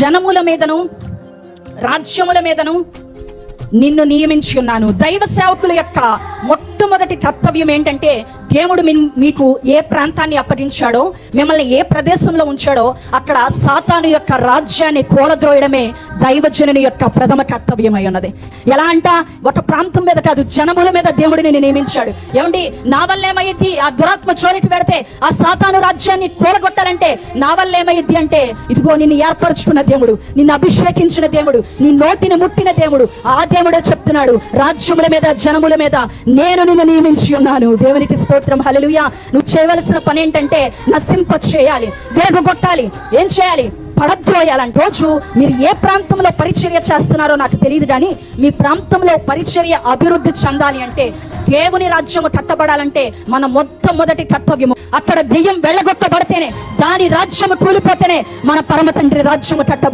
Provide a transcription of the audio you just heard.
జనముల మీదను రాజ్యముల మీదను నిన్ను నియమించి ఉన్నాను. దైవ సేవకుల యొక్క మొట్టమొదటి కర్తవ్యం ఏంటంటే, దేవుడు మీకు ఏ ప్రాంతాన్ని అప్పగించాడో, మిమ్మల్ని ఏ ప్రదేశంలో ఉంచాడో అక్కడ సాతాను యొక్క రాజ్యాన్ని కూలద్రోయడమే దైవజనుని యొక్క ప్రథమ కర్తవ్యమై ఉన్నది. ఎలా అంట, ఒక ప్రాంతం మీద కాదు, జనముల మీద దేవుడు నిన్ను నియమించాడు. ఏమండి, నా వల్ల ఏమైద్ది? ఆ దురాత్మ జోలికి పెడితే ఆ సాతాను రాజ్యాన్ని కూలగొట్టాలంటే నా వల్ల ఏమైద్ది అంటే, ఇదిగో నిన్ను ఏర్పరచుకున్న దేవుడు, నిన్ను అభిషేకించిన దేవుడు, నీ నోటిని ముట్టిన దేవుడు, ఆ దేవుడే చెప్తున్నాడు, రాజ్యముల మీద జనముల మీద నేను నిన్ను నియమించి ఉన్నాను. దేవునికి స్తోత్రం, హల్లెలూయా. నువ్వు చేయవలసిన పని ఏంటంటే నశింప చేయాలి, వేగొట్టాలి. ఏం చేయాలి? పడద్రోయాలంటే. రోజు మీరు ఏ ప్రాంతంలో పరిచర్య చేస్తున్నారో నాకు తెలియదు, కానీ మీ ప్రాంతంలో పరిచర్య అభివృద్ధి చెందాలి అంటే, దేవుని రాజ్యము కట్టబడాలంటే మన మొట్టమొదటి కర్తవ్యము, అక్కడ దెయ్యం వెళ్ళగొట్టబడితేనే, దాని రాజ్యము కూలిపోతేనే మన పరమ తండ్రి రాజ్యము కట్టబడి